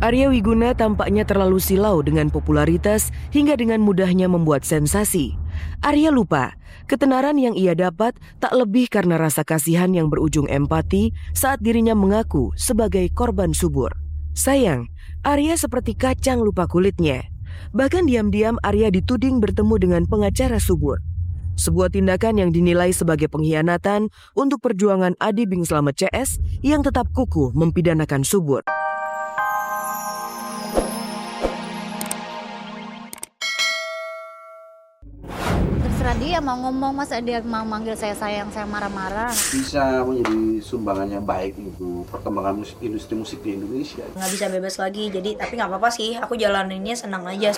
Arya Wiguna tampaknya terlalu silau dengan popularitas hingga dengan mudahnya membuat sensasi. Arya lupa, ketenaran yang ia dapat tak lebih karena rasa kasihan yang berujung empati saat dirinya mengaku sebagai korban subur. Sayang, Arya seperti kacang lupa kulitnya. Bahkan diam-diam Arya dituding bertemu dengan pengacara subur. Sebuah tindakan yang dinilai sebagai pengkhianatan untuk perjuangan Adi Bing Slamet CS yang tetap kukuh mempidanakan subur. Terserah dia mau ngomong, masa dia mau manggil saya sayang, saya marah-marah. Bisa menjadi sumbangan yang baik untuk perkembangan industri musik di Indonesia. Nggak bisa bebas lagi, jadi tapi nggak apa-apa sih, aku jalaninnya senang aja.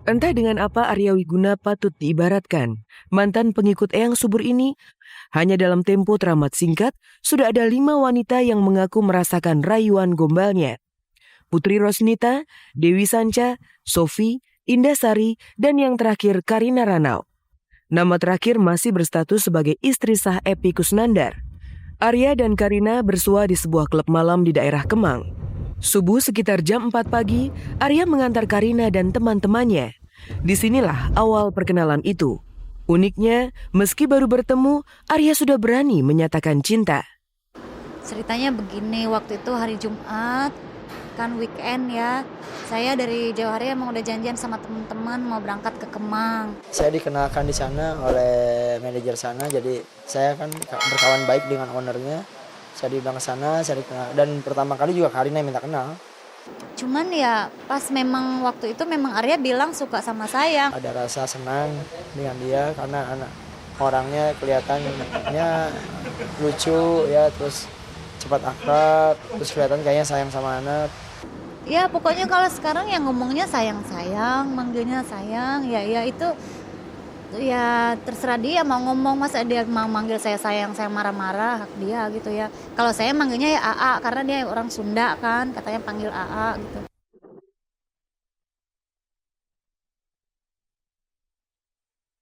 Entah dengan apa Arya Wiguna patut diibaratkan. Mantan pengikut Eyang Subur ini, hanya dalam tempo teramat singkat, sudah ada 5 wanita yang mengaku merasakan rayuan gombalnya. Putri Rosnita, Dewi Sanca, Sofi, Indah Sari, dan yang terakhir Karina Ranau. Nama terakhir masih berstatus sebagai istri sah Epy Kusnandar. Arya dan Karina bersua di sebuah klub malam di daerah Kemang. Subuh sekitar jam 4 pagi, Arya mengantar Karina dan teman-temannya. Disinilah awal perkenalan itu. Uniknya, meski baru bertemu, Arya sudah berani menyatakan cinta. Ceritanya begini, waktu itu hari Jumat, kan weekend ya. Saya dari jauh hari emang udah janjian sama teman-teman mau berangkat ke Kemang. Saya dikenalkan di sana oleh manajer sana, jadi saya kan berkawan baik dengan ownernya. Saya diundang ke sana, saya dikenal, dan pertama kali juga Karina minta kenal. Cuman ya pas memang waktu itu memang Arya bilang suka sama saya. Ada rasa senang dengan dia karena anak orangnya kelihatannya lucu ya, terus cepat akrab, terus kelihatan kayaknya sayang sama anak. Ya pokoknya kalau sekarang yang ngomongnya sayang-sayang, manggilnya sayang, ya itu ya terserah dia mau ngomong, masa dia mau manggil saya sayang, saya marah-marah, hak dia gitu ya. Kalau saya manggilnya ya AA karena dia orang Sunda kan, katanya panggil AA gitu.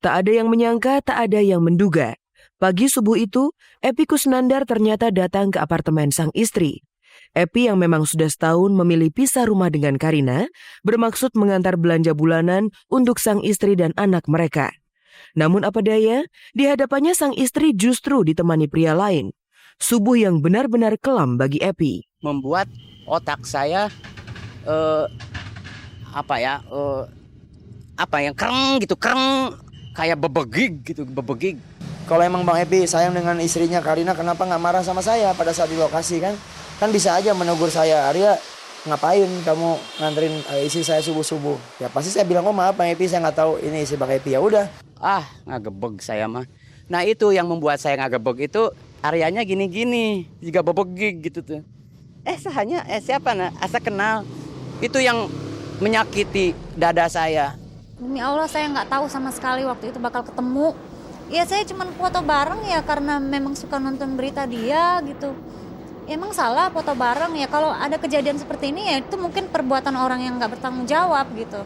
Tak ada yang menyangka, tak ada yang menduga. Pagi subuh itu, Epy Kusnandar ternyata datang ke apartemen sang istri. Epy yang memang sudah setahun memilih pisah rumah dengan Karina, bermaksud mengantar belanja bulanan untuk sang istri dan anak mereka. Namun apa daya, di hadapannya sang istri justru ditemani pria lain. Subuh yang benar-benar kelam bagi Epy. Membuat otak saya yang kereng gitu, kayak bebegig gitu, bebegig. Kalau emang Bang Epy sayang dengan istrinya Karina, kenapa nggak marah sama saya pada saat di lokasi kan? Kan bisa aja menegur saya, Arya ngapain kamu nganterin istri saya subuh-subuh? Ya pasti saya bilang, oh maaf Bang Epy, saya nggak tahu ini istri Bang Epy. Ya udah. Ngagebeg saya mah. Nah itu yang membuat saya ngagebeg itu, Aryanya gini-gini, juga bebegig gitu tuh. Siapa asa kenal. Itu yang menyakiti dada saya. Demi Allah saya nggak tahu sama sekali waktu itu bakal ketemu. Ya saya cuma foto bareng ya karena memang suka nonton berita dia gitu. Emang salah foto bareng ya, kalau ada kejadian seperti ini ya itu mungkin perbuatan orang yang nggak bertanggung jawab gitu.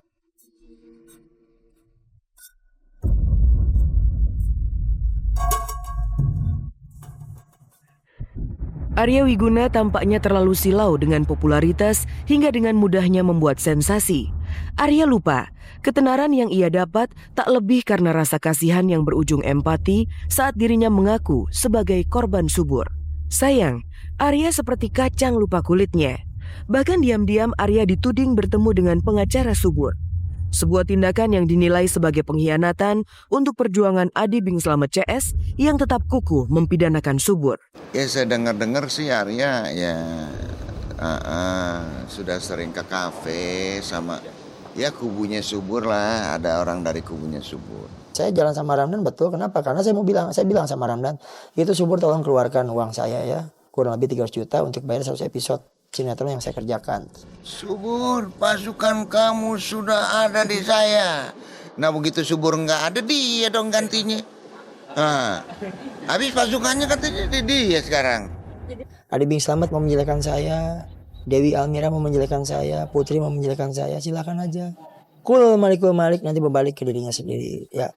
Arya Wiguna tampaknya terlalu silau dengan popularitas hingga dengan mudahnya membuat sensasi. Arya lupa, ketenaran yang ia dapat tak lebih karena rasa kasihan yang berujung empati saat dirinya mengaku sebagai korban subur. Sayang, Arya seperti kacang lupa kulitnya. Bahkan diam-diam Arya dituding bertemu dengan pengacara subur. Sebuah tindakan yang dinilai sebagai pengkhianatan untuk perjuangan Adi Bing Slamet CS yang tetap kukuh mempidanakan subur. Ya saya dengar sih Arya ya sudah sering ke kafe sama ya kubunya subur lah, ada orang dari kubunya subur. Saya jalan sama Ramdan betul, kenapa? Karena saya bilang sama Ramdan, itu subur tolong keluarkan uang saya ya, kurang lebih 300 juta untuk bayar 100 episode sinetron yang saya kerjakan. Subur, pasukan kamu sudah ada di saya. Nah begitu subur nggak ada, dia dong gantinya. Habis pasukannya katanya dia sekarang. Adi Bing Slamet mau menjelekkan saya, Dewi Almira mau menjelekkan saya, Putri mau menjelekkan saya, silakan aja. Kul Malik nanti berbalik ke dirinya sendiri. Ya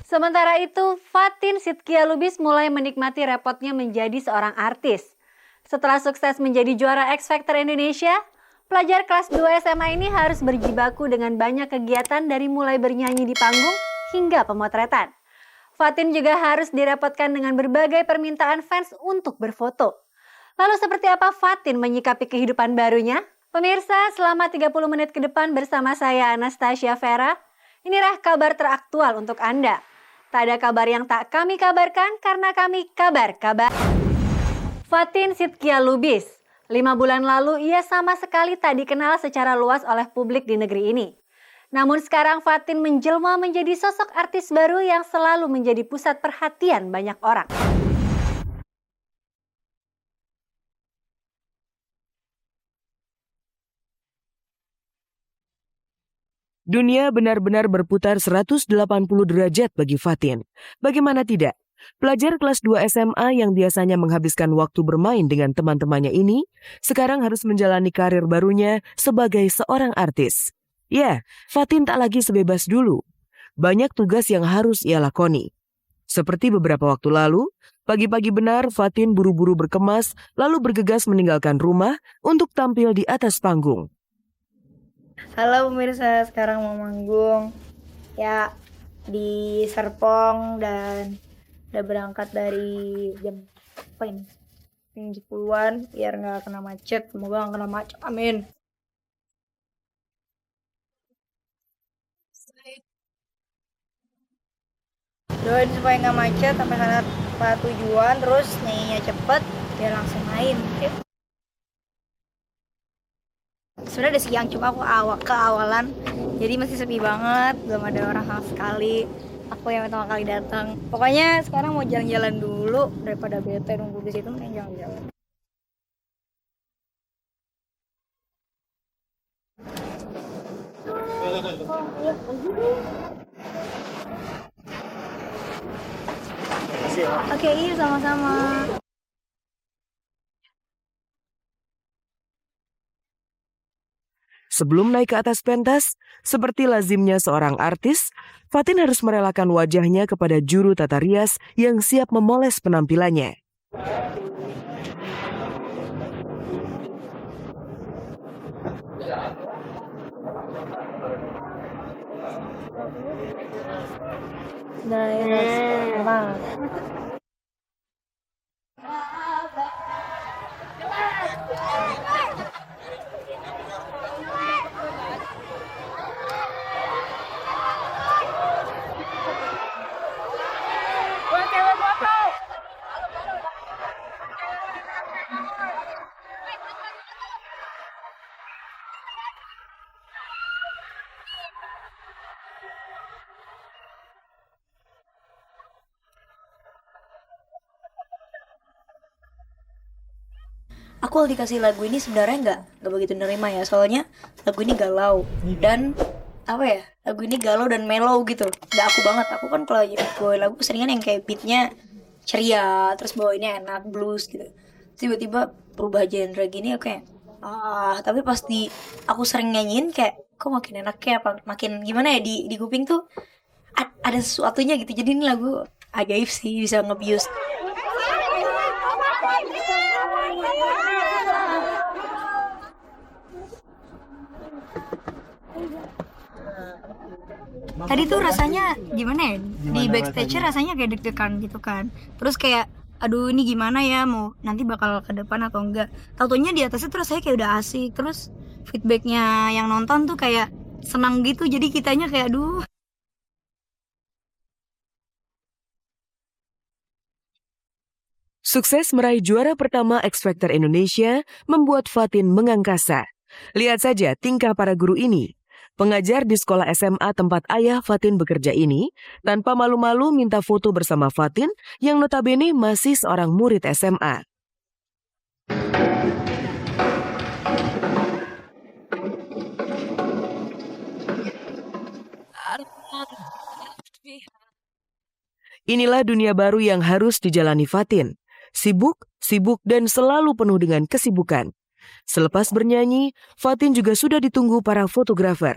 Sementara itu, Fatin Sidkia Lubis mulai menikmati repotnya menjadi seorang artis. Setelah sukses menjadi juara X Factor Indonesia, pelajar kelas 2 SMA ini harus berjibaku dengan banyak kegiatan dari mulai bernyanyi di panggung hingga pemotretan. Fatin juga harus direpotkan dengan berbagai permintaan fans untuk berfoto. Lalu seperti apa Fatin menyikapi kehidupan barunya? Pemirsa, selama 30 menit ke depan bersama saya Anastasia Vera, inilah kabar teraktual untuk Anda. Tak ada kabar yang tak kami kabarkan karena kami kabar-kabar. Fatin Sidkia Lubis. 5 bulan lalu ia sama sekali tak dikenal secara luas oleh publik di negeri ini. Namun sekarang Fatin menjelma menjadi sosok artis baru yang selalu menjadi pusat perhatian banyak orang. Dunia benar-benar berputar 180 derajat bagi Fatin. Bagaimana tidak? Pelajar kelas 2 SMA yang biasanya menghabiskan waktu bermain dengan teman-temannya ini, sekarang harus menjalani karir barunya sebagai seorang artis. Ya, Fatin tak lagi sebebas dulu. Banyak tugas yang harus ia lakoni. Seperti beberapa waktu lalu, pagi-pagi benar Fatin buru-buru berkemas lalu bergegas meninggalkan rumah untuk tampil di atas panggung. Halo pemirsa, sekarang mau manggung ya di Serpong dan udah berangkat dari jam apa ini? Jam 10-an biar nggak kena macet. Semoga nggak kena macet. Amin. Doain supaya nggak macet sampai sana tujuan, terus nyanyinya cepet biar langsung main. Sebenarnya udah siang, cuma aku keawalan, jadi masih sepi banget, belum ada orang sama sekali. Aku yang pertama kali datang. Pokoknya sekarang mau jalan-jalan dulu daripada bete nunggu di situ, mending jalan-jalan. Oke, iya sama-sama. Sebelum naik ke atas pentas, seperti lazimnya seorang artis, Fatin harus merelakan wajahnya kepada juru tata rias yang siap memoles penampilannya. Aku dikasih lagu ini sebenarnya nggak begitu nerima ya, soalnya lagu ini galau dan apa ya, lagu ini galau dan mellow gitu, nggak aku banget. Aku kan kalau bawain lagu seringan yang kayak beatnya ceria, terus bawainnya enak blues gitu. Tiba-tiba berubah genre gini, aku kayak tapi pas aku sering nyanyiin kayak kok makin enak ya, makin gimana ya di kuping tuh ada sesuatunya gitu. Jadi ini lagu ajaib sih, bisa nge-bius. Tadi tuh rasanya gimana ya? Di backstage rasanya kayak deg-degan gitu kan. Terus kayak aduh ini gimana ya, mau nanti bakal ke depan atau enggak. Taunya di atasnya tuh rasanya kayak udah asik. Terus feedbacknya yang nonton tuh kayak senang gitu. Jadi kitanya kayak aduh. Sukses meraih juara pertama X Factor Indonesia membuat Fatin mengangkasa. Lihat saja tingkah para guru ini. Pengajar di sekolah SMA tempat ayah Fatin bekerja ini tanpa malu-malu minta foto bersama Fatin yang notabene masih seorang murid SMA. Inilah dunia baru yang harus dijalani Fatin. Sibuk, dan selalu penuh dengan kesibukan. Selepas bernyanyi, Fatin juga sudah ditunggu para fotografer.